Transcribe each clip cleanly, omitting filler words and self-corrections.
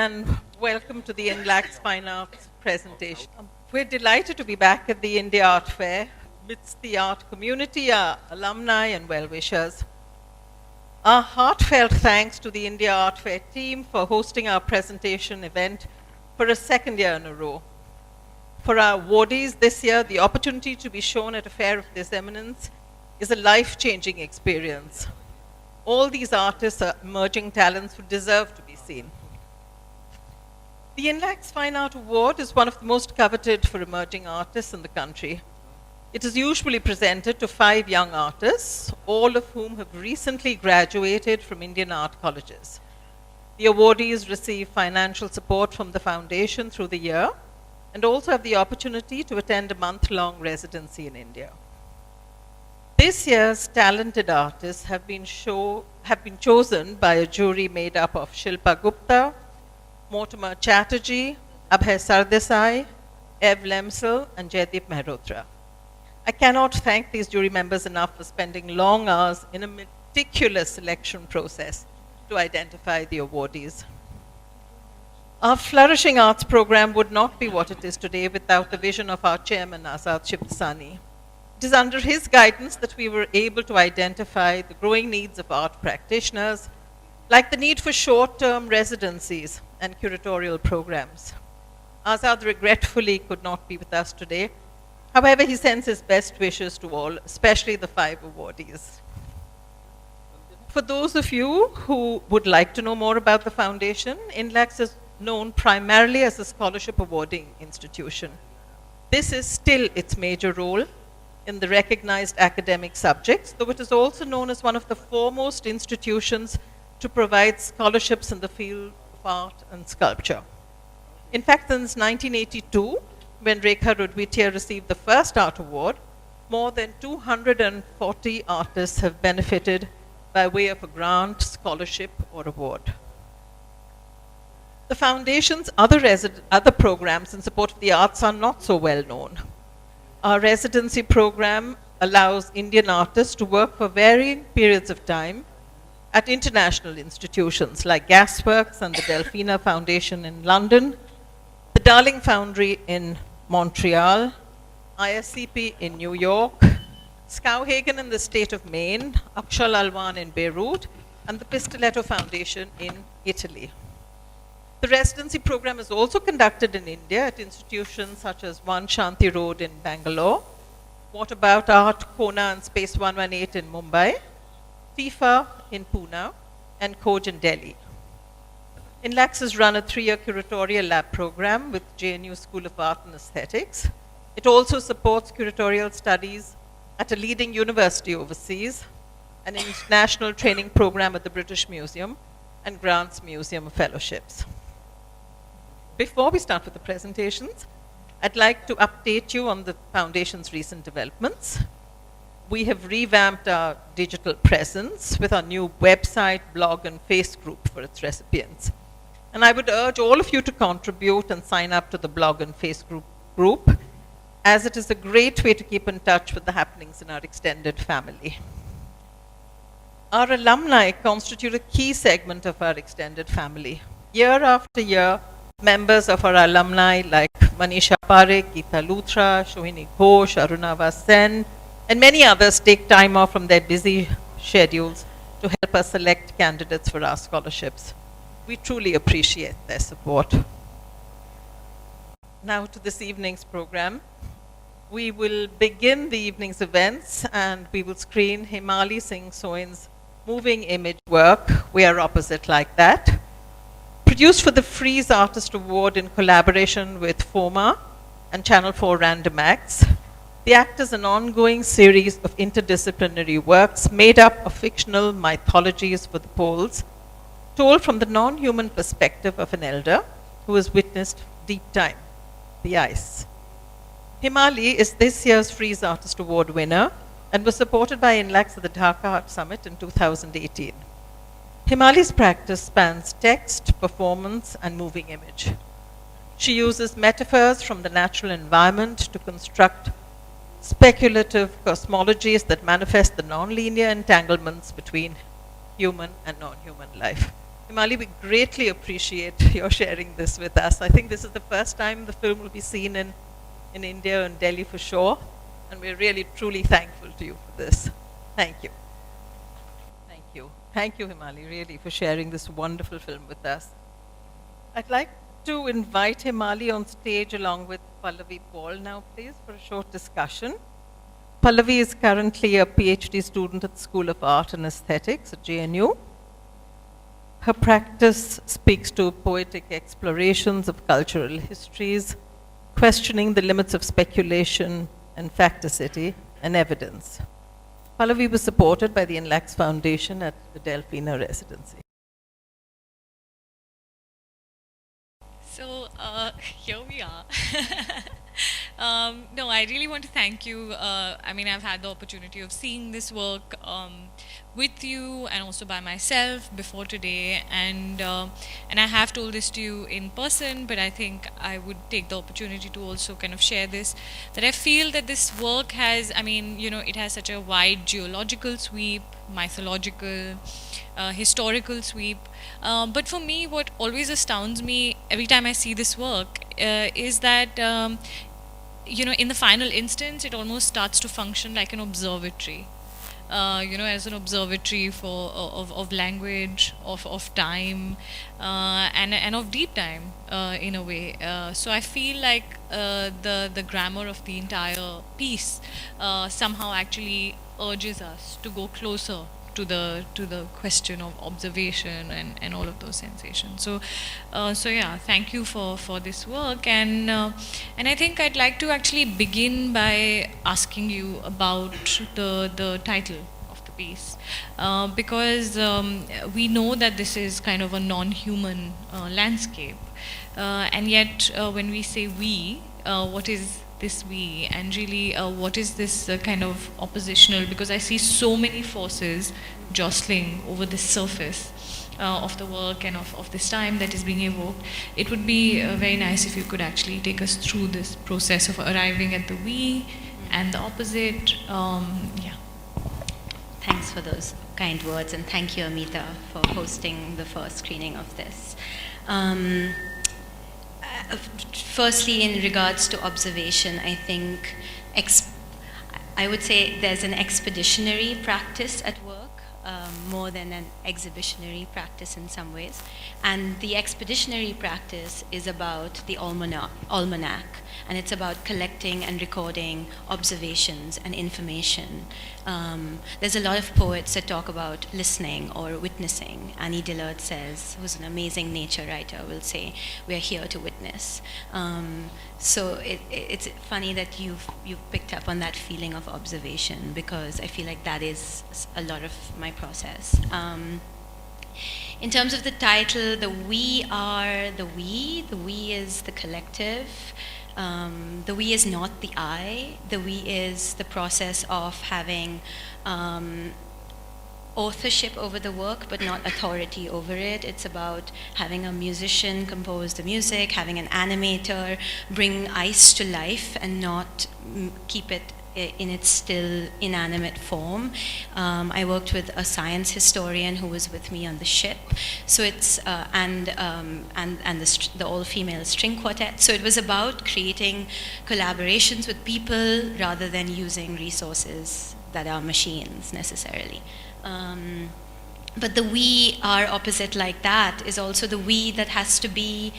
and welcome to the INLAC's Fine Arts presentation. We're delighted to be back at the India Art Fair amidst the art community, our alumni and well-wishers. Our heartfelt thanks to the India Art Fair team for hosting our presentation event for a second year in a row. For our awardees this year, the opportunity to be shown at a fair of this eminence is a life-changing experience. All these artists are emerging talents who deserve to be seen. The INLAC's Fine Art Award is one of the most coveted for emerging artists in the country. It is usually presented to 5 young artists, all of whom have recently graduated from Indian art colleges. The awardees receive financial support from the foundation through the year and also have the opportunity to attend a month-long residency in India. This year's talented artists have been chosen by a jury made up of Shilpa Gupta, Mortimer Chatterjee, Abhay Sardesai, Ev Lemsel, and Jaideep Mehrotra. I cannot thank these jury members enough for spending long hours in a meticulous selection process to identify the awardees. Our flourishing arts program would not be what it is today without the vision of our chairman, Azad Shivdasani. It is under his guidance that we were able to identify the growing needs of art practitioners, like the need for short-term residencies and curatorial programs. Azad regretfully could not be with us today. However, he sends his best wishes to all, especially the 5 awardees. For those of you who would like to know more about the foundation, INLACS is known primarily as a scholarship awarding institution. This is still its major role in the recognized academic subjects, though it is also known as one of the foremost institutions to provide scholarships in the field of art and sculpture. In fact, since 1982, when Rekha Rudwitiya received the first art award, more than 240 artists have benefited by way of a grant, scholarship, or award. The foundation's other programs in support of the arts are not so well known. Our residency program allows Indian artists to work for varying periods of time at international institutions like Gasworks and the Delphina Foundation in London, the Darling Foundry in Montreal, ISCP in New York, Skowhagen in the state of Maine, Akshal Alwan in Beirut, and the Pistoletto Foundation in Italy. The residency program is also conducted in India at institutions such as One Shanti Road in Bangalore, What About Art, Kona and Space 118 in Mumbai, FIFA in Pune, and Khoj in Delhi. INLACS has run a 3-year curatorial lab program with JNU School of Art and Aesthetics. It also supports curatorial studies at a leading university overseas, an international training program at the British Museum, and grants museum fellowships. Before we start with the presentations, I'd like to update you on the foundation's recent developments. We have revamped our digital presence with our new website, blog, and face group for its recipients. And I would urge all of you to contribute and sign up to the blog and face group, as it is a great way to keep in touch with the happenings in our extended family. Our alumni constitute a key segment of our extended family. Year after year, members of our alumni like Manisha Parekh, Geeta Luthra, Shohini Ghosh, Aruna Vasen, and many others take time off from their busy schedules to help us select candidates for our scholarships. We truly appreciate their support. Now to this evening's program. We will begin the evening's events and we will screen Himali Singh Soin's moving image work, We Are Opposite Like That, produced for the Freeze Artist Award in collaboration with FOMA and Channel 4 Random Acts. The act is an ongoing series of interdisciplinary works made up of fictional mythologies for the poles, told from the non-human perspective of an elder who has witnessed deep time, the ice. Himali is this year's Freeze Artist Award winner and was supported by INLACS at the Dhaka Art Summit in 2018. Himali's practice spans text, performance, and moving image. She uses metaphors from the natural environment to construct speculative cosmologies that manifest the non-linear entanglements between human and non-human life. Himali, we greatly appreciate your sharing this with us. I think this is the first time the film will be seen in India and Delhi for sure, and we're really truly thankful to you for this. Thank you. Thank you. Thank you, Himali, really, for sharing this wonderful film with us. I'd like to invite Himali on stage along with Pallavi Paul now, please, for a short discussion. Pallavi is currently a PhD student at the School of Art and Aesthetics at JNU. Her practice speaks to poetic explorations of cultural histories, questioning the limits of speculation and facticity and evidence. Pallavi was supported by the INLACS Foundation at the Delfina Residency. So here we are. No, I really want to thank you. I mean, I've had the opportunity of seeing this work with you and also by myself before today, and I have told this to you in person, but I think I would take the opportunity to also kind of share this, that I feel that this work has, I mean, you know, it has such a wide geological sweep, mythological, historical sweep, but for me, what always astounds me every time I see this work is that you know, in the final instance, it almost starts to function like an observatory. You know, as an observatory for of language, of time, and of deep time, in a way. So I feel like the grammar of the entire piece somehow actually urges us to go closer to the question of observation and all of those sensations. So so yeah, thank you for this work, and I think I'd like to actually begin by asking you about the title of the piece, because we know that this is kind of a non-human landscape, and yet when we say we, what is this we, and really what is this kind of oppositional, because I see so many forces jostling over the surface of the work and of this time that is being evoked. It would be very nice if you could actually take us through this process of arriving at the we and the opposite. Yeah. Thanks for those kind words, and thank you, Amita, for hosting the first screening of this. Firstly, in regards to observation, I think I would say there's an expeditionary practice at work, more than an exhibitionary practice in some ways. And the expeditionary practice is about the almanac, and it's about collecting and recording observations and information. There's a lot of poets that talk about listening or witnessing. Annie Dillard says, who's an amazing nature writer, will say, we're here to witness. So it's funny that you've picked up on that feeling of observation, because I feel like that is a lot of my process. In terms of the title, the we are the we is the collective. The we is not the I. The we is the process of having authorship over the work, but not authority over it. It's about having a musician compose the music, having an animator bring ice to life and not keep it in its still inanimate form. I worked with a science historian who was with me on the ship. So it's and the all-female string quartet. So it was about creating collaborations with people rather than using resources that are machines necessarily. But the we are opposite like that is also the we that has to be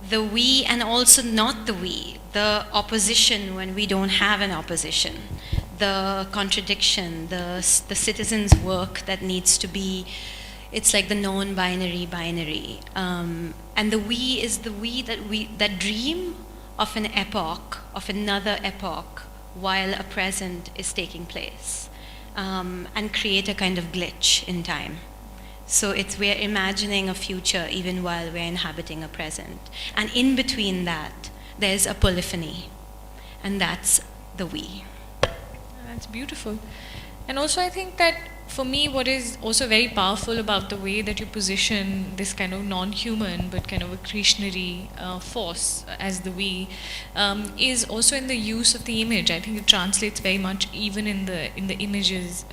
the we and also not the we, the opposition when we don't have an opposition, the contradiction, the citizen's work that needs to be, it's like the non-binary binary. And the we is the we that dream of an epoch, of another epoch, while a present is taking place, and create a kind of glitch in time. So we're imagining a future even while we're inhabiting a present. And in between that, there's a polyphony, and that's the we. That's beautiful. And also I think that for me, what is also very powerful about the way that you position this kind of non-human but kind of a Krishnari force as the we is also in the use of the image. I think it translates very much even in the images,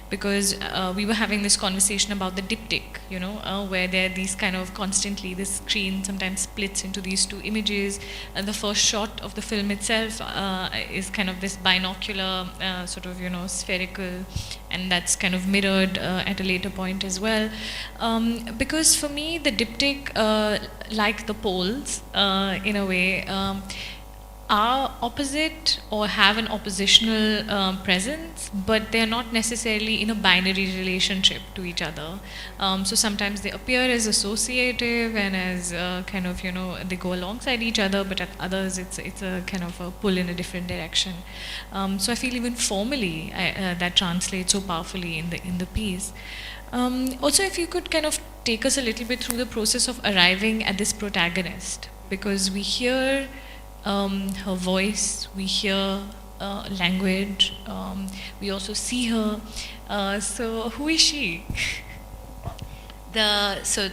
because we were having this conversation about the diptych, where there are these kind of constantly, this screen sometimes splits into these two images, and the first shot of the film itself is kind of this binocular sort of spherical, and that's kind of mirrored at a later point as well, because for me the diptych, like the poles in a way, are opposite or have an oppositional presence, but they're not necessarily in a binary relationship to each other. So sometimes they appear as associative and as kind of, they go alongside each other, but at others it's a kind of a pull in a different direction. So I feel even formally that translates so powerfully in the piece. Also, if you could kind of take us a little bit through the process of arriving at this protagonist, because we hear her voice, we hear language, we also see her. So who is she? So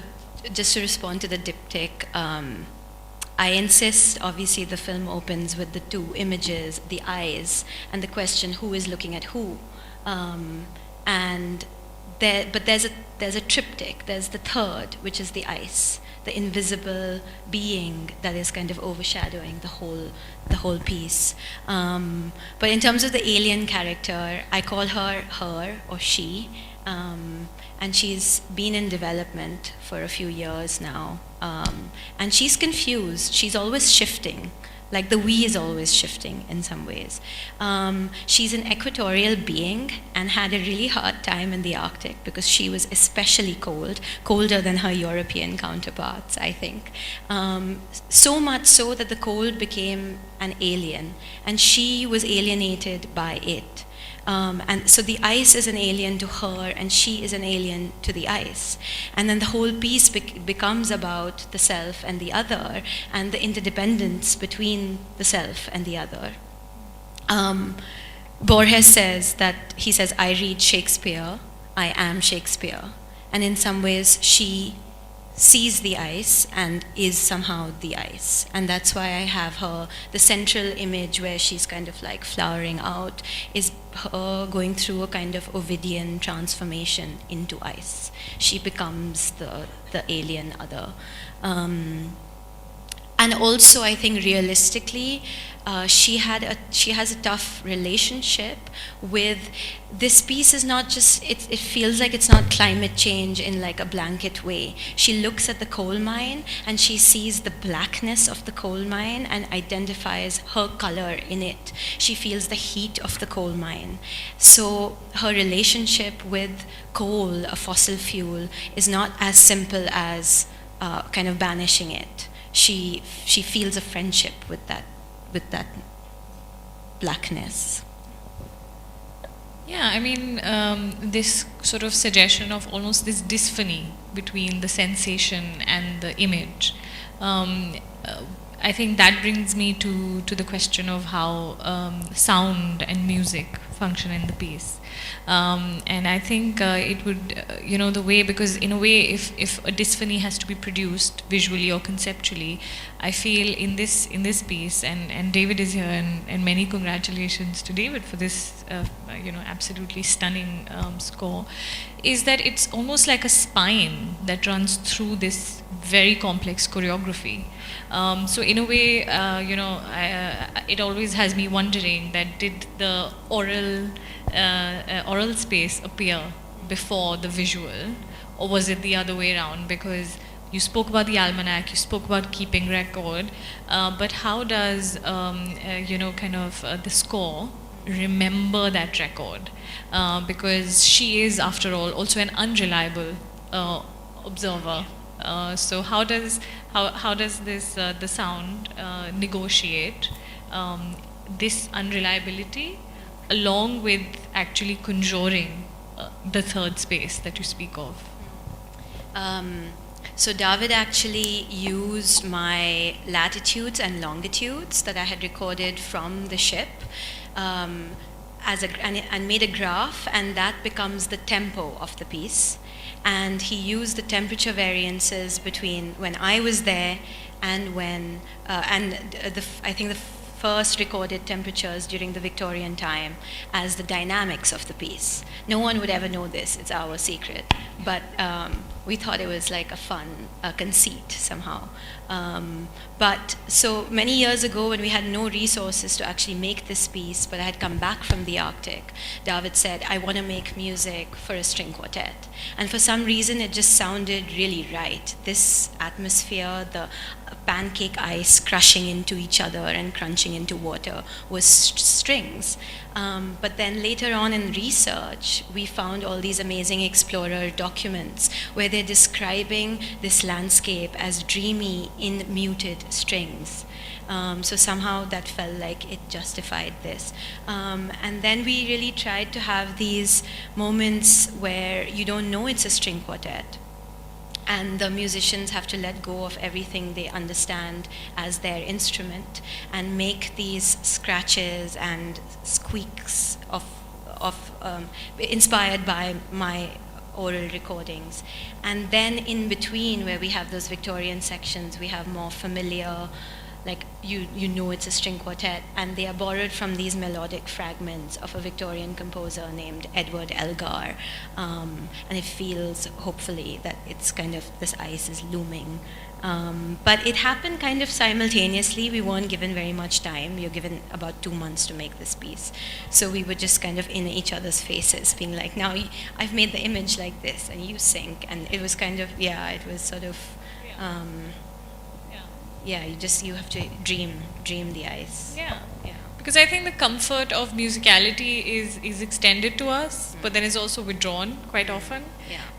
just to respond to the diptych, I insist, obviously the film opens with the two images, the eyes, and the question, who is looking at who? But there's a triptych, there's the third, which is the ice, the invisible being that is kind of overshadowing the whole piece. But in terms of the alien character, I call her or she, and she's been in development for a few years now. And she's confused, she's always shifting. Like the we is always shifting in some ways. She's an equatorial being and had a really hard time in the Arctic because she was especially cold, colder than her European counterparts, I think. So much so that the cold became an alien, and she was alienated by it. And so the ice is an alien to her, and she is an alien to the ice. And then the whole piece becomes about the self and the other, and the interdependence between the self and the other. Borges says I read Shakespeare, I am Shakespeare. And in some ways, she sees the ice and is somehow the ice. And that's why I have the central image where she's kind of like flowering out is her going through a kind of Ovidian transformation into ice. She becomes the alien other. And also, I think realistically, she has a tough relationship with this piece. Is not just it feels like it's not climate change in like a blanket way. She looks at the coal mine and she sees the blackness of the coal mine and identifies her color in it. She feels the heat of the coal mine. So her relationship with coal, a fossil fuel, is not as simple as kind of banishing it. She feels a friendship with that blackness. Yeah, I mean, this sort of suggestion of almost this dysphony between the sensation and the image. I think that brings me to the question of how sound and music function in the piece. And I think it would, the way, because in a way, if a dysphony has to be produced visually or conceptually, I feel in this piece, and David is here, and many congratulations to David for this, absolutely stunning score, is that it's almost like a spine that runs through this very complex choreography. So in a way, it always has me wondering that did the oral space appear before the visual, or was it the other way around? Because you spoke about the almanac, you spoke about keeping record, but how does the score remember that record? Because she is, after all, also an unreliable observer. So how does this the sound negotiate this unreliability along with actually conjuring the third space that you speak of? So David actually used my latitudes and longitudes that I had recorded from the ship and made a graph, and that becomes the tempo of the piece. And he used the temperature variances between when I was there and when I think the first recorded temperatures during the Victorian time as the dynamics of the piece. No one would ever know this, it's our secret. But we thought it was like a fun conceit somehow. But so many years ago, when we had no resources to actually make this piece, but I had come back from the Arctic, David said, I want to make music for a string quartet. And for some reason, it just sounded really right. This atmosphere, the pancake ice crushing into each other and crunching into water was strings. But then later on in research, we found all these amazing explorer documents where they're describing this landscape as dreamy in muted strings. So somehow that felt like it justified this. And then we really tried to have these moments where you don't know it's a string quartet, and the musicians have to let go of everything they understand as their instrument and make these scratches and squeaks inspired by my oral recordings. And then in between, where we have those Victorian sections, we have more familiar, like you know it's a string quartet, and they are borrowed from these melodic fragments of a Victorian composer named Edward Elgar, and it feels hopefully that it's kind of this ice is looming. But it happened kind of simultaneously. We weren't given very much time. We were given about 2 months to make this piece. So we were just kind of in each other's faces, being like, now I've made the image like this, and you sing. And it was kind of, it was sort of, you have to dream the ice. Yeah. Because I think the comfort of musicality is extended to us, but then is also withdrawn quite often.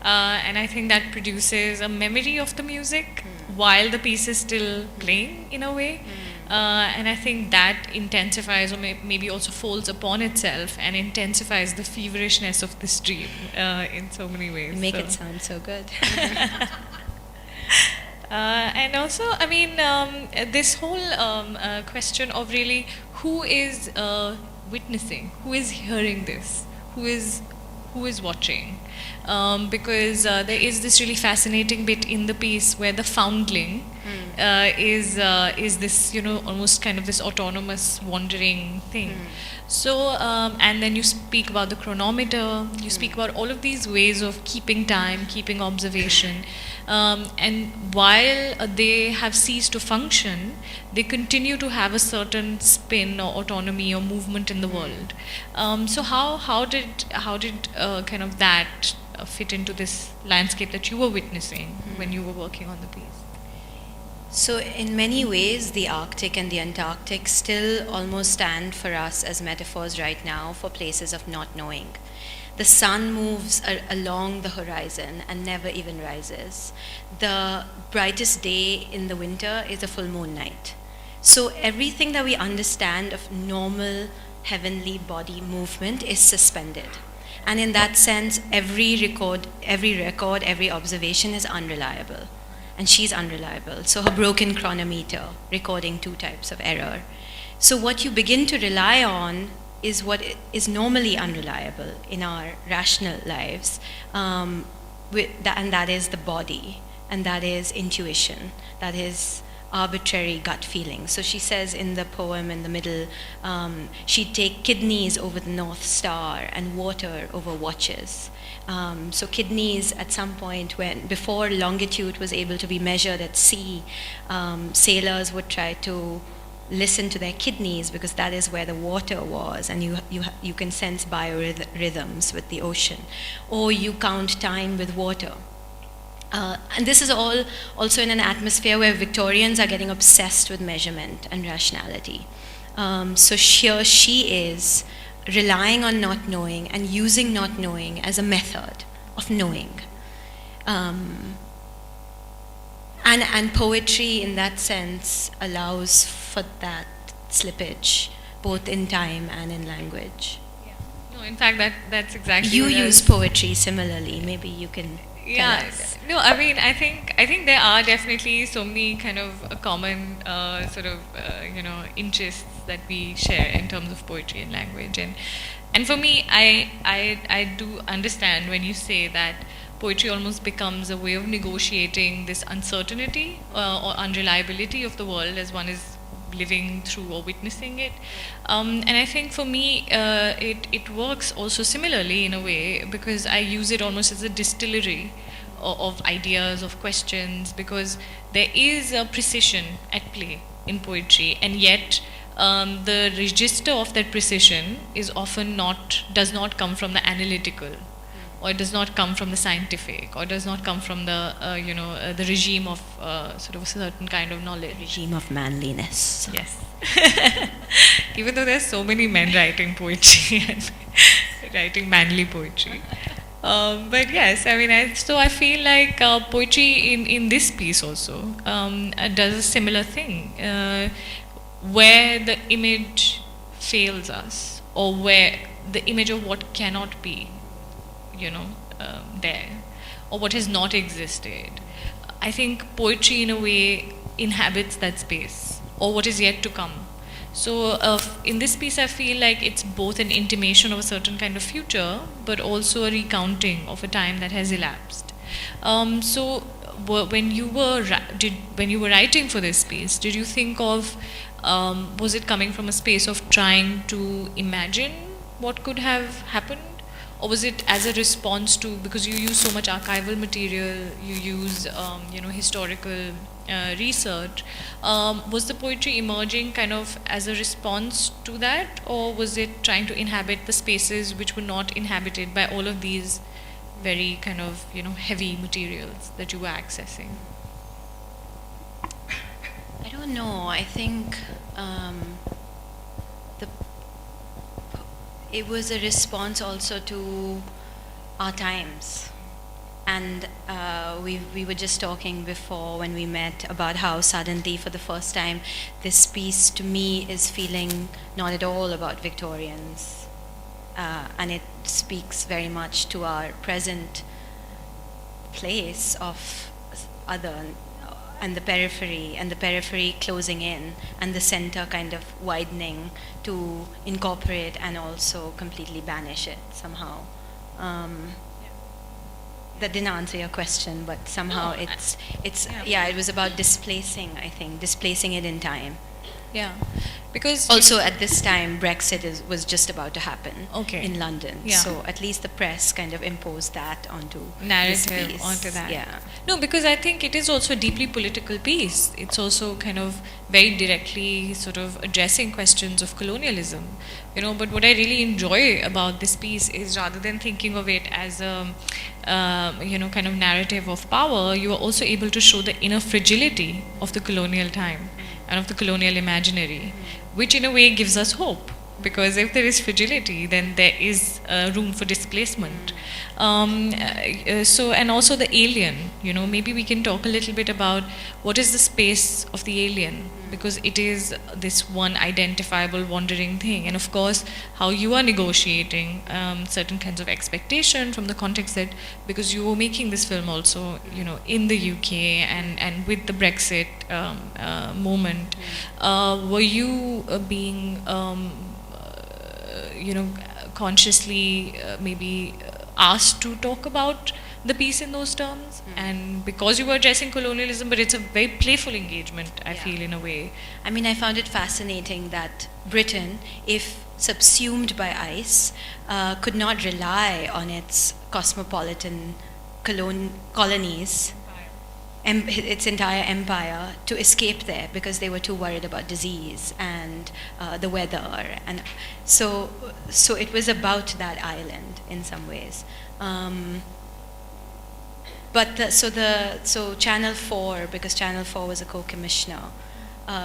And I think that produces a memory of the music while the piece is still playing in a way. And I think that intensifies, or maybe also folds upon itself and intensifies the feverishness of this dream in so many ways. Make it sound so good. And also, I mean, this whole question of really who is witnessing, who is hearing this, who is watching, because there is this really fascinating bit in the piece where the foundling is this, almost kind of this autonomous wandering thing. So, and then you speak about the chronometer, you speak about all of these ways of keeping time, keeping observation. And while they have ceased to function, they continue to have a certain spin or autonomy or movement in the world. So how did kind of that fit into this landscape that you were witnessing when you were working on the piece? So in many ways, the Arctic and the Antarctic still almost stand for us as metaphors right now for places of not knowing. The sun moves along the horizon and never even rises. The brightest day in the winter is a full moon night. So everything that we understand of normal heavenly body movement is suspended. And in that sense, every record, every observation is unreliable. And she's unreliable. So her broken chronometer, recording 2 types of error. So what you begin to rely on is what is normally unreliable in our rational lives, and that is the body, and that is intuition, that is arbitrary gut feeling. So she says in the poem in the middle, she'd take kidneys over the North Star and water over watches. So kidneys at some point, before longitude was able to be measured at sea, sailors would try to listen to their kidneys because that is where the water was, and you can sense biorhythms with the ocean, or you count time with water. And this is all also in an atmosphere where Victorians are getting obsessed with measurement and rationality. So here she is relying on not knowing and using not knowing as a method of knowing. And poetry in that sense allows for that slippage, both in time and in language. Yeah. No, in fact, that's exactly. You use poetry similarly. Maybe you can. Yeah. No, I mean, I think there are definitely so many kind of common interests that we share in terms of poetry and language, and And for me, I do understand when you say that poetry almost becomes a way of negotiating this uncertainty or unreliability of the world as one is living through or witnessing it. And I think for me, it works also similarly in a way, because I use it almost as a distillery of ideas, of questions, because there is a precision at play in poetry, and yet the register of that precision is often does not come from the analytical, or it does not come from the scientific, or does not come from the the regime of sort of a certain kind of knowledge. Regime of manliness. Yes. Even though there's so many men writing poetry and writing manly poetry. But yes, I mean, I feel like poetry in this piece also does a similar thing, where the image fails us, or where the image of what cannot be, there, or what has not existed. I think poetry in a way inhabits that space, or what is yet to come. So in this piece, I feel like it's both an intimation of a certain kind of future, but also a recounting of a time that has elapsed. So when you were writing for this piece, did you think of, was it coming from a space of trying to imagine what could have happened? Or was it as a response to, because you use so much archival material, you use historical research, was the poetry emerging kind of as a response to that, or was it trying to inhabit the spaces which were not inhabited by all of these very kind of heavy materials that you were accessing? I don't know. I think it was a response also to our times. And we were just talking before when we met about how suddenly, for the first time, this piece to me is feeling not at all about Victorians. And it speaks very much to our present place of other, and the periphery closing in, and the center kind of widening to incorporate and also completely banish it somehow. That didn't answer your question, but somehow No, it was about displacing it in time. Yeah, because Also, at this time, Brexit was just about to happen in London. Yeah. So at least the press kind of imposed that onto narrative this piece. onto that. Yeah. No, because I think it is also a deeply political piece. It's also kind of very directly sort of addressing questions of colonialism, But what I really enjoy about this piece is, rather than thinking of it as a kind of narrative of power, you are also able to show the inner fragility of the colonial time and of the colonial imaginary, which in a way gives us hope, because if there is fragility, then there is room for displacement. And also the alien, maybe we can talk a little bit about what is the space of the alien, because it is this one identifiable wandering thing, and of course how you are negotiating certain kinds of expectation from the context that, because you were making this film also in the UK and with the Brexit moment, were you being consciously maybe asked to talk about the piece in those terms? And because you were addressing colonialism, but it's a very playful engagement, I feel, in a way. I mean, I found it fascinating that Britain, if subsumed by ice, could not rely on its cosmopolitan colonies, its entire empire, to escape there, because they were too worried about disease and the weather, and so it was about that island in some ways. So Channel 4, because Channel 4 was a co-commissioner,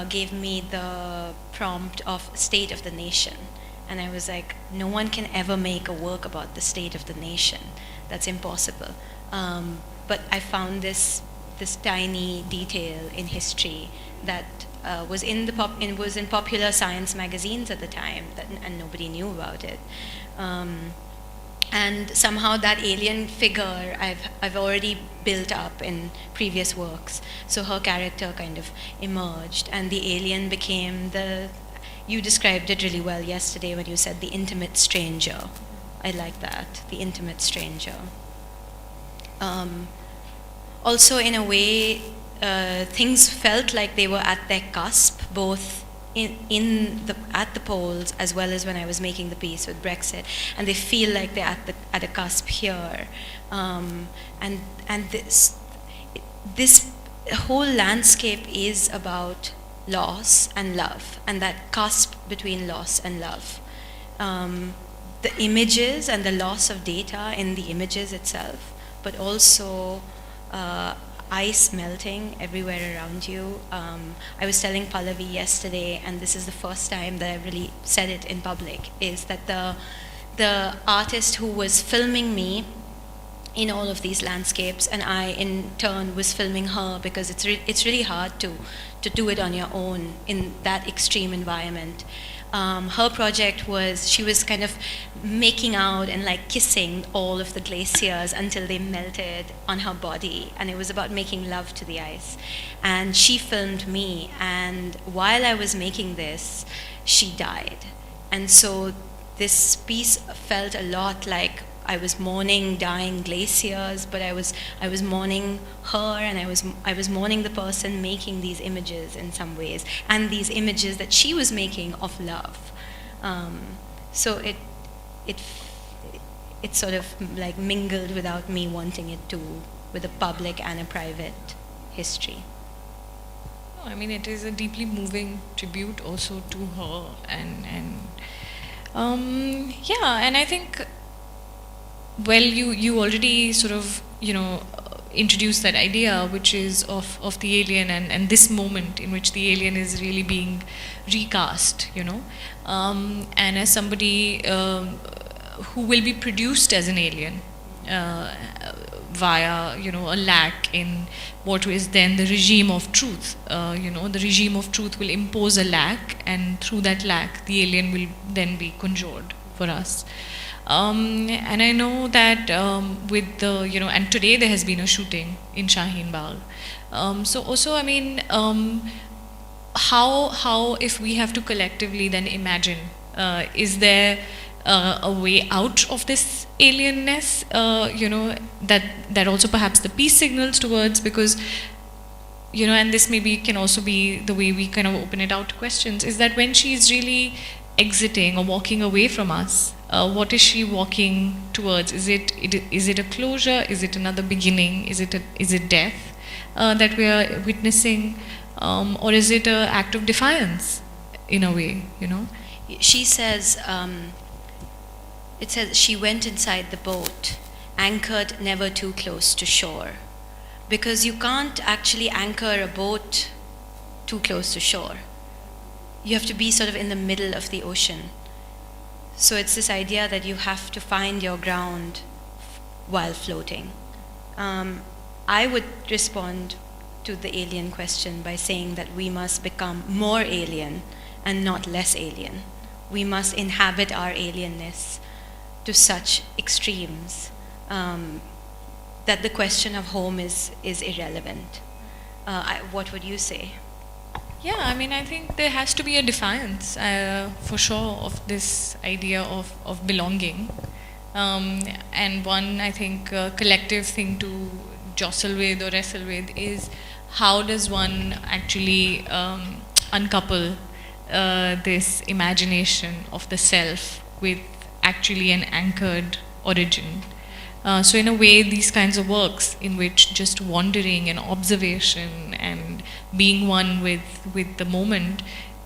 gave me the prompt of State of the Nation, and I was like, no one can ever make a work about the state of the nation. That's impossible. But I found this tiny detail in history that was in popular science magazines at the time, and nobody knew about it. And somehow that alien figure I've already built up in previous works. So her character kind of emerged, and the alien became You described it really well yesterday when you said the intimate stranger. I like that, the intimate stranger. Also, in a way, things felt like they were at their cusp, both at the polls as well as when I was making the piece with Brexit, and they feel like they're at a cusp here, and this whole landscape is about loss and love, and that cusp between loss and love. The images and the loss of data in the images itself, but also ice melting everywhere around you. I was telling Pallavi yesterday, and this is the first time that I really said it in public, is that the artist who was filming me in all of these landscapes, and I in turn was filming her, because it's really hard to do it on your own in that extreme environment. Her project was, she was kind of making out and like kissing all of the glaciers until they melted on her body, and it was about making love to the ice. And she filmed me, and while I was making this, she died. And so this piece felt a lot like I was mourning dying glaciers, but I was mourning her, and I was mourning the person making these images in some ways, and these images that she was making of love. So it sort of like mingled without me wanting it to, with a public and a private history. I mean, it is a deeply moving tribute also to her, and yeah, and I think, well, you already sort of, introduced that idea, which is of the alien, and this moment in which the alien is really being recast, and as somebody who will be produced as an alien via, a lack in what is then the regime of truth. The regime of truth will impose a lack, and through that lack, the alien will then be conjured for us. And I know that with the, and today there has been a shooting in Shaheen Bagh. So also, I mean, how if we have to collectively then imagine, is there a way out of this alienness, that also perhaps the peace signals towards, because, and this maybe can also be the way we kind of open it out to questions, is that when she's really exiting or walking away from us, what is she walking towards? Is it a closure? Is it another beginning? Is it death that we are witnessing, or is it an act of defiance in a way? She says, it says she went inside the boat, anchored never too close to shore, because you can't actually anchor a boat too close to shore. You have to be sort of in the middle of the ocean. So it's this idea that you have to find your ground while floating. I would respond to the alien question by saying that we must become more alien and not less alien. We must inhabit our alienness to such extremes that the question of home is irrelevant. What would you say? Yeah, I mean, I think there has to be a defiance, for sure, of this idea of belonging. And one, I think, collective thing to jostle with or wrestle with is, how does one actually uncouple this imagination of the self with actually an anchored origin? So in a way, these kinds of works in which just wandering and observation and being one with the moment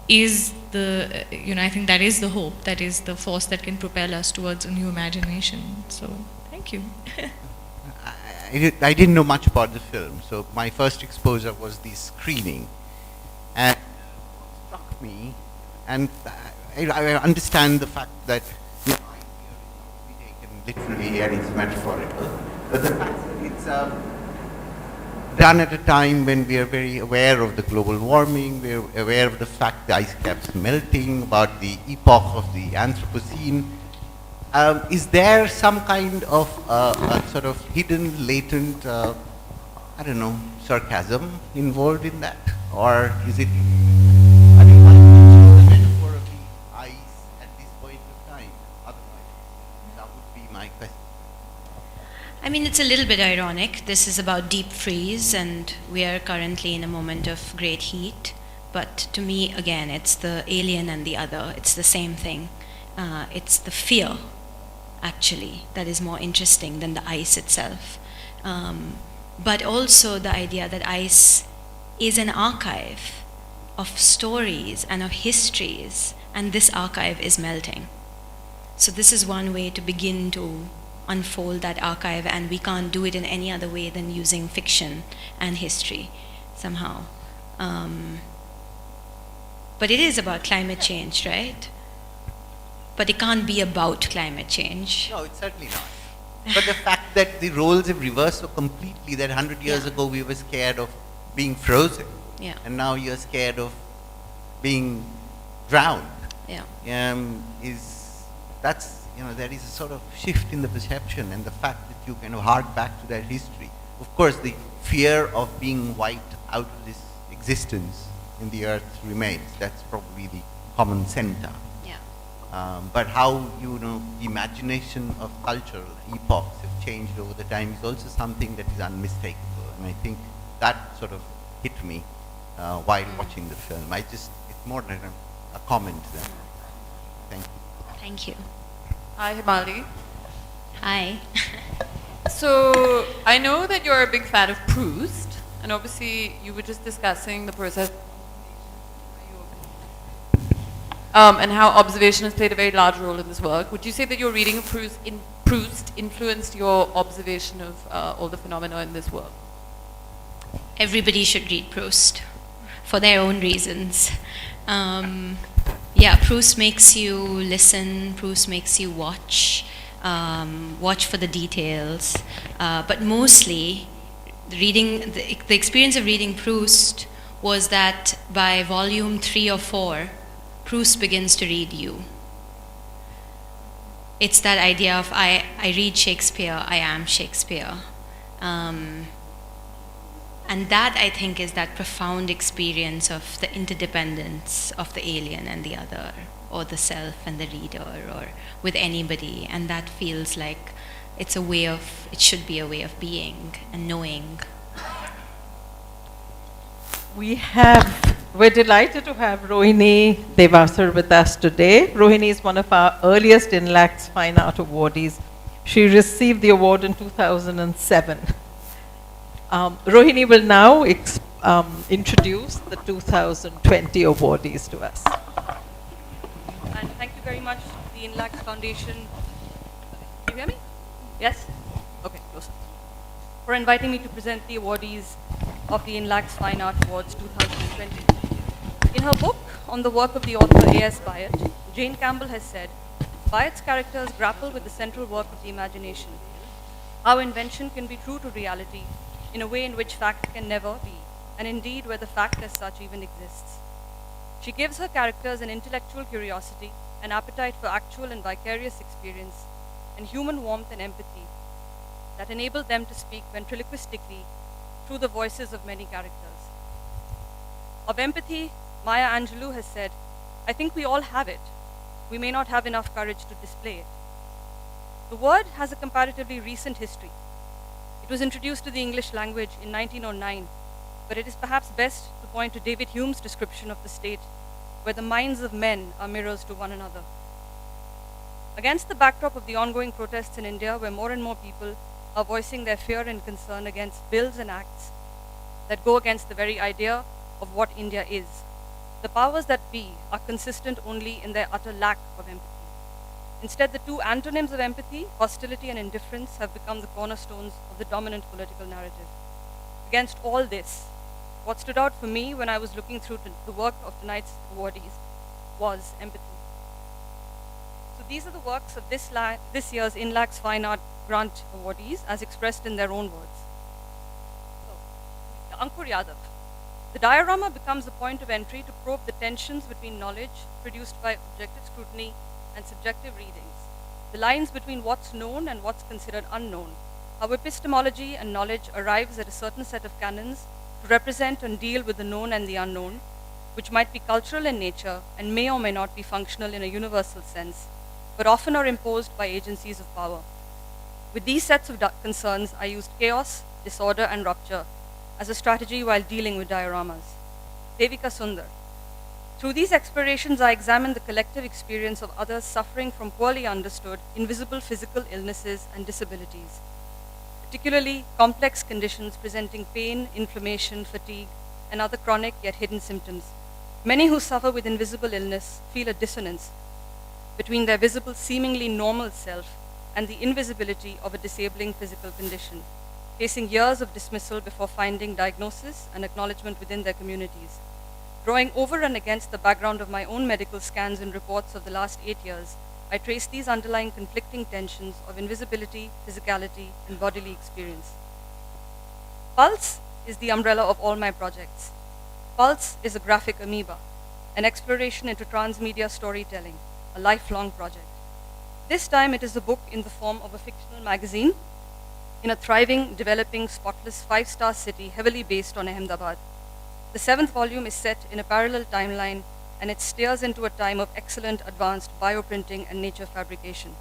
is the, I think that is the hope, that is the force that can propel us towards a new imagination. So, thank you. I didn't know much about the film, so my first exposure was the screening. And what struck me, and I understand the fact that literally and it's metaphorical, but the fact that it's done at a time when we are very aware of the global warming, we are aware of the fact the ice caps melting, about the epoch of the Anthropocene. Is there some kind of a sort of hidden, latent, sarcasm involved in that? Or is it, the metaphor of my question. I mean, it's a little bit ironic. This is about deep freeze, and we are currently in a moment of great heat. But to me, again, it's the alien and the other. It's the same thing. It's the fear, actually, that is more interesting than the ice itself. But also the idea that ice is an archive of stories and of histories, and this archive is melting. So this is one way to begin to unfold that archive, and we can't do it in any other way than using fiction and history somehow. But it is about climate change, right? But it can't be about climate change. No, it's certainly not. But the fact that the roles have reversed so completely that 100 years ago we were scared of being frozen, Yeah. and now you're scared of being drowned, Yeah. there is a sort of shift in the perception, and the fact that you kind of hark back to that history. Of course, the fear of being wiped out of this existence in the earth remains. That's probably the common center. Yeah. But how, the imagination of cultural epochs have changed over the time is also something that is unmistakable. And I think that sort of hit me while watching the film. It's more like a comment than. Thank you. Thank you. Hi, Himali. Hi. So I know that you're a big fan of Proust, and obviously you were just discussing the process and how observation has played a very large role in this work. Would you say that your reading of Proust influenced your observation of all the phenomena in this work? Everybody should read Proust for their own reasons. Yeah, Proust makes you listen, Proust makes you watch for the details. But mostly, the experience of reading Proust was that by volume 3 or 4, Proust begins to read you. It's that idea of I read Shakespeare, I am Shakespeare. And that, I think, is that profound experience of the interdependence of the alien and the other, or the self and the reader, or with anybody. And that feels like it should be a way of being and knowing. We're delighted to have Rohini Devasar with us today. Rohini is one of our earliest INLAC's Fine Art awardees. She received the award in 2007. Rohini will now introduce the 2020 awardees to us. And thank you very much to the INLAC's Foundation. Can you hear me? Yes? Okay, closer. For inviting me to present the awardees of the INLAC's Fine Art Awards 2020. In her book on the work of the author A.S. Byatt, Jane Campbell has said, Byatt's characters grapple with the central work of the imagination, how invention can be true to reality in a way in which fact can never be, and indeed where the fact as such even exists. She gives her characters an intellectual curiosity, an appetite for actual and vicarious experience, and human warmth and empathy that enable them to speak ventriloquistically through the voices of many characters. Of empathy, Maya Angelou has said, I think we all have it. We may not have enough courage to display it. The word has a comparatively recent history. It was introduced to the English language in 1909, but it is perhaps best to point to David Hume's description of the state, where the minds of men are mirrors to one another. Against the backdrop of the ongoing protests in India, where more and more people are voicing their fear and concern against bills and acts that go against the very idea of what India is, the powers that be are consistent only in their utter lack of empathy. Instead, the two antonyms of empathy, hostility and indifference, have become the cornerstones of the dominant political narrative. Against all this, what stood out for me when I was looking through the work of tonight's awardees was empathy. So these are the works of this year's INLAC's Fine Art Grant awardees, as expressed in their own words. So, Ankur Yadav. The diorama becomes a point of entry to probe the tensions between knowledge produced by objective scrutiny and subjective readings, the lines between what's known and what's considered unknown, how epistemology and knowledge arrives at a certain set of canons to represent and deal with the known and the unknown, which might be cultural in nature and may or may not be functional in a universal sense, but often are imposed by agencies of power. With these sets of concerns, I used chaos, disorder, and rupture as a strategy while dealing with dioramas. Devika Sundar. Through these explorations, I examined the collective experience of others suffering from poorly understood, invisible physical illnesses and disabilities, particularly complex conditions presenting pain, inflammation, fatigue, and other chronic yet hidden symptoms. Many who suffer with invisible illness feel a dissonance between their visible, seemingly normal self and the invisibility of a disabling physical condition, facing years of dismissal before finding diagnosis and acknowledgement within their communities. Drawing over and against the background of my own medical scans and reports of the last 8 years, I traced these underlying conflicting tensions of invisibility, physicality, and bodily experience. Pulse is the umbrella of all my projects. Pulse is a graphic amoeba, an exploration into transmedia storytelling, a lifelong project. This time it is a book in the form of a fictional magazine in a thriving, developing, spotless 5-star city heavily based on Ahmedabad. The 7th volume is set in a parallel timeline, and it steers into a time of excellent advanced bioprinting and nature fabrication.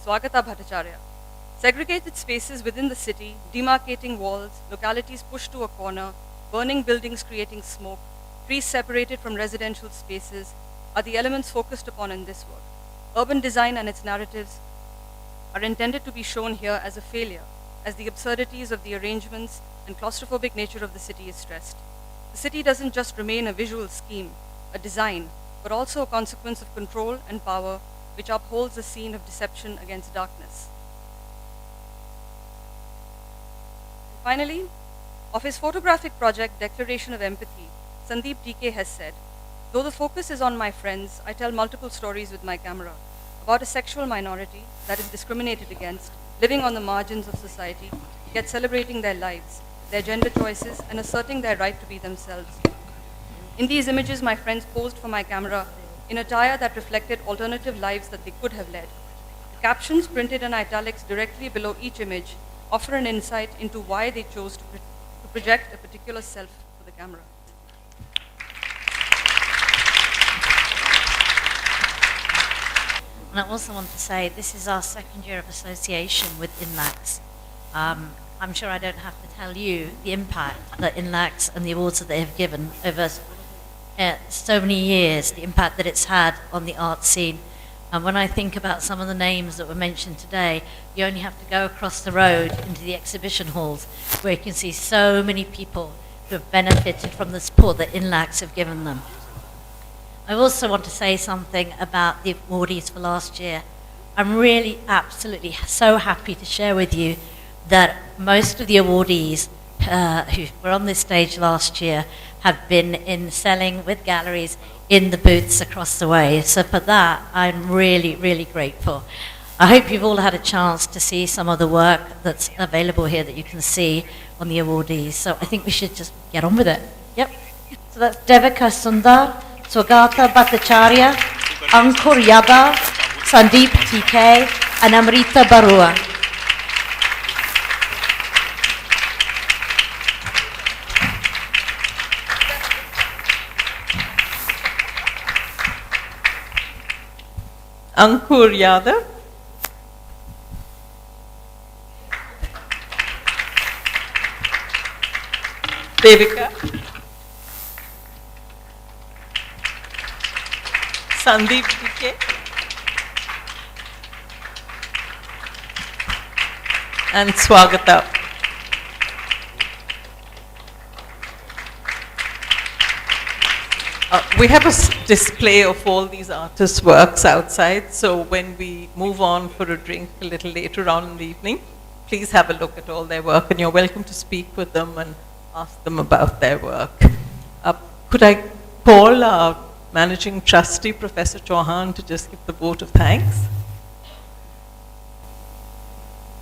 Swagata Bhattacharya. Segregated spaces within the city, demarcating walls, localities pushed to a corner, burning buildings creating smoke, trees separated from residential spaces are the elements focused upon in this work. Urban design and its narratives are intended to be shown here as a failure, as the absurdities of the arrangements and claustrophobic nature of the city is stressed. The city doesn't just remain a visual scheme, a design, but also a consequence of control and power which upholds a scene of deception against darkness. And finally, of his photographic project, Declaration of Empathy, Sandeep TK has said, "Though the focus is on my friends, I tell multiple stories with my camera about a sexual minority that is discriminated against, living on the margins of society, yet celebrating their lives, their gender choices, and asserting their right to be themselves. In these images, my friends posed for my camera in attire that reflected alternative lives that they could have led. The captions printed in italics directly below each image offer an insight into why they chose to project a particular self for the camera." And I also want to say this is our second year of association with INLAX. I'm sure I don't have to tell you the impact that INLAX and the awards that they have given over so many years, the impact that it's had on the art scene. And when I think about some of the names that were mentioned today, you only have to go across the road into the exhibition halls where you can see so many people who have benefited from the support that INLAX have given them. I also want to say something about the awardees for last year. I'm really absolutely so happy to share with you that most of the awardees who were on this stage last year have been in selling with galleries in the booths across the way. So for that, I'm really, really grateful. I hope you've all had a chance to see some of the work that's available here that you can see on the awardees. So I think we should just get on with it. Yep. So that's Devika Sundar, Swagata Bhattacharya, Ankur Yadav, Sandeep TK, and Amrita Barua. Ankur Yadav. Devika. Sandeep TK. And Swagata. We have a display of all these artists' works outside, so when we move on for a drink a little later on in the evening, please have a look at all their work, and you're welcome to speak with them and ask them about their work. Could I call our Managing Trustee, Professor Chauhan, to just give the vote of thanks?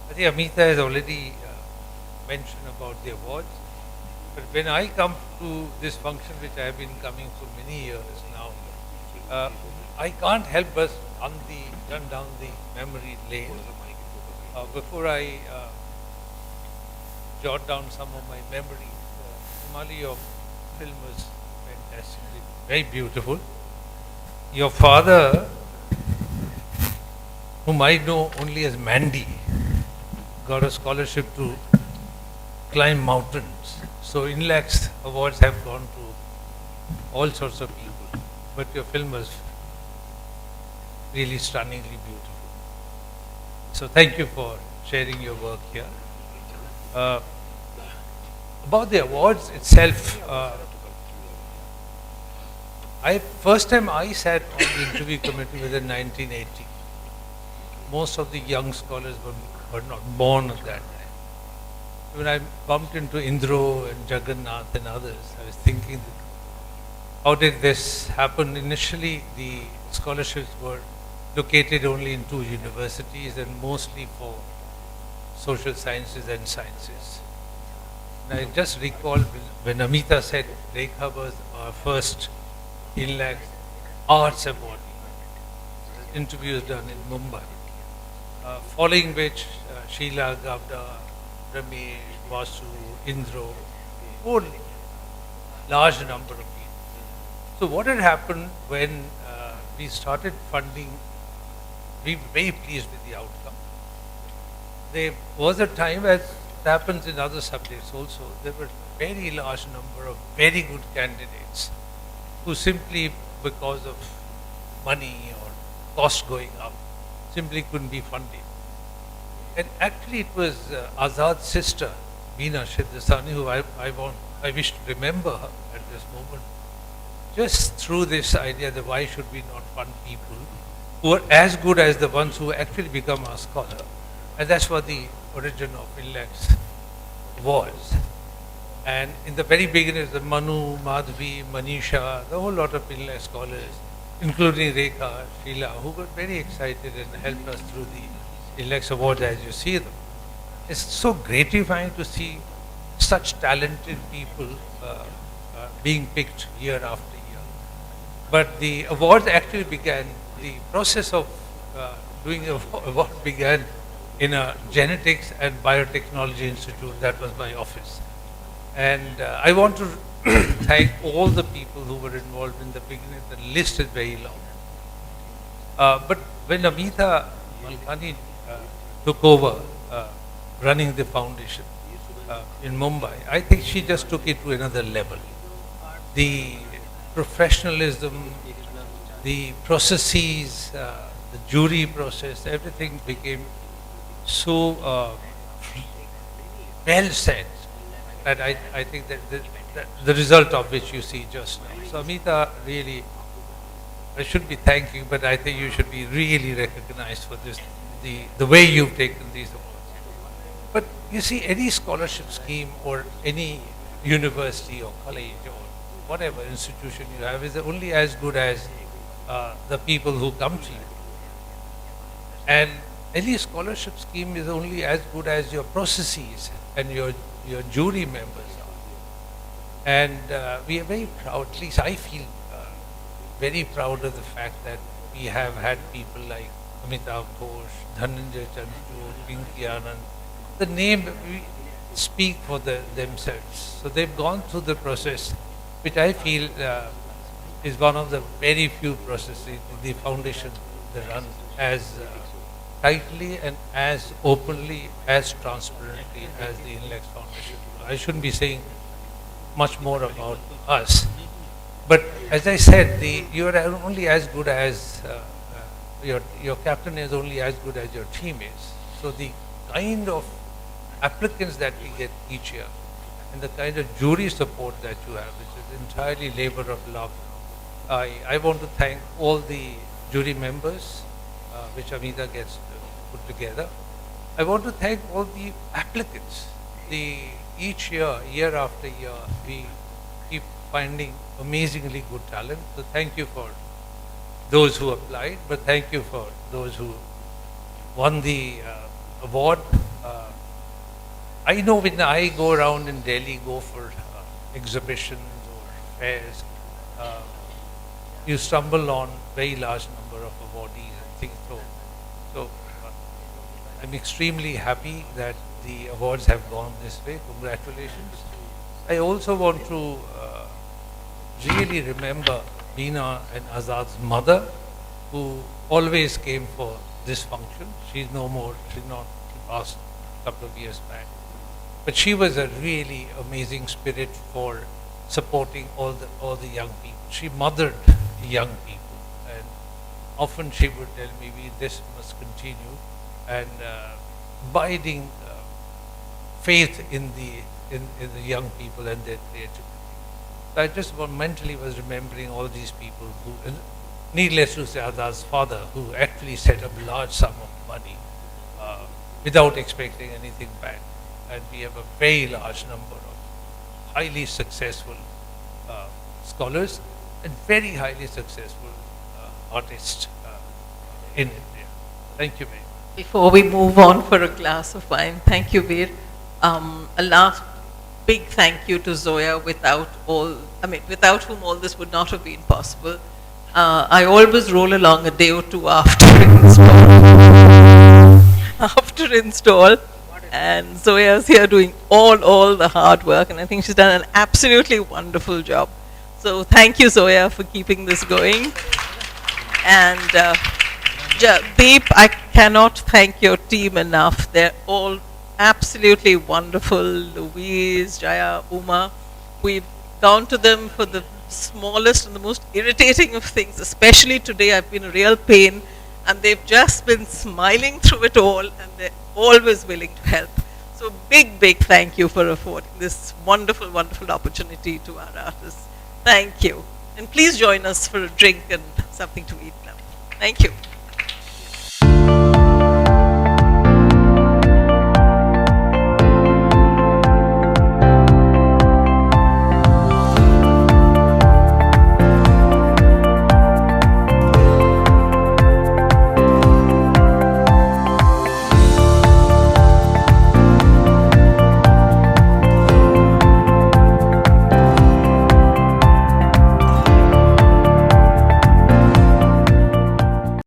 I think Amita has already mentioned about the awards. But when I come to this function, which I have been coming for many years now, I can't help but run down the memory lane. Before I jot down some of my memories, Himali, your film was fantastic, very beautiful. your father, whom I know only as Mandy, got a scholarship to climb mountains. So INLAC's awards have gone to all sorts of people. But your film was really stunningly beautiful. So thank you for sharing your work here. About the awards itself, first time I sat on the interview committee was in 1980. Most of the young scholars were not born at that time. When I bumped into Indro and Jagannath and others, I was thinking, how did this happen? Initially, the scholarships were located only in 2 universities and mostly for social sciences and sciences. And I just recall when Amita said Rekha was our first INLAC Arts Award. Interviews done in Mumbai. Following which Sheila, Gavda, Ramesh, Vasu, Indro, whole large number of people. So what had happened when we started funding, we were very pleased with the outcome. There was a time, as it happens in other subjects also, there were very large number of very good candidates who simply because of money or cost going up, simply couldn't be funded. And actually it was Azad's sister, Meena Shiddasani, who I wish to remember her at this moment, just threw this idea that why should we not fund people who are as good as the ones who actually become our scholar. And that's what the origin of INLAC's was. And in the very beginning, the Manu, Madhvi, Manisha, the whole lot of INLAC scholars, including Rekha, Sheila, who got very excited and helped us through the INLAC awards as you see them. It's so gratifying to see such talented people being picked year after year. But the awards actually began, the process of doing an award began in a genetics and biotechnology institute. That was my office. And I want to thank all the people who were involved in the beginning. The list is very long. But when Amita Malkani took over running the foundation in Mumbai, I think she just took it to another level. The professionalism, the processes, the jury process, everything became so well said that I think that the result of which you see just now. So Amita, really, I should be thanking, but I think you should be really recognized for this, the way you've taken these awards. But you see, any scholarship scheme or any university or college or whatever institution you have is only as good as the people who come to you. And any scholarship scheme is only as good as your processes and your jury members are. And we are very proud, at least I feel very proud of the fact that we have had people like Amitabh Ghosh, Dhananjay Chandrachud, Pinky Anand. The name we speak for themselves. So they've gone through the process, which I feel is one of the very few processes the foundation that runs as tightly and as openly, as transparently as the INLAC Foundation. I shouldn't be saying much more about us. But as I said, you are only as good as, your captain is only as good as your team is. So the kind of applicants that we get each year and the kind of jury support that you have, which is entirely labor of love. I want to thank all the jury members, which Amita gets put together. I want to thank all the applicants. Each year after year, we keep finding amazingly good talent. So thank you for those who applied, but thank you for those who won the award. I know when I go around in Delhi, go for exhibitions or fairs, you stumble on very large number of awardees and things. So I'm extremely happy that the awards have gone this way. Congratulations. I also want to really remember Beena and Azad's mother, who always came for this function. She's no more, she's not, she passed a couple of years back. But she was a really amazing spirit for supporting all the young people. She mothered young people, and often she would tell me, this must continue, and abiding faith in the young people and their creativity. So I just mentally was remembering all these people who, needless to say, Azad's father, who actually set up a large sum of money without expecting anything back. And we have a very large number of highly successful scholars and very highly successful artists in India. Thank you very much. Before we move on for a glass of wine, thank you, Veer. A last big thank you to Zoya, without whom all this would not have been possible. I always roll along a day or two after install, and Zoya's here doing all the hard work, and I think she's done an absolutely wonderful job. So thank you, Zoya, for keeping this going. And Deep, I cannot thank your team enough. They're all absolutely wonderful. Louise, Jaya, Uma. We've gone to them for the smallest and the most irritating of things, especially today. I've been a real pain, and they've just been smiling through it all, and they're always willing to help. So big thank you for affording this wonderful opportunity to our artists. Thank you. And please join us for a drink and something to eat now. Thank you.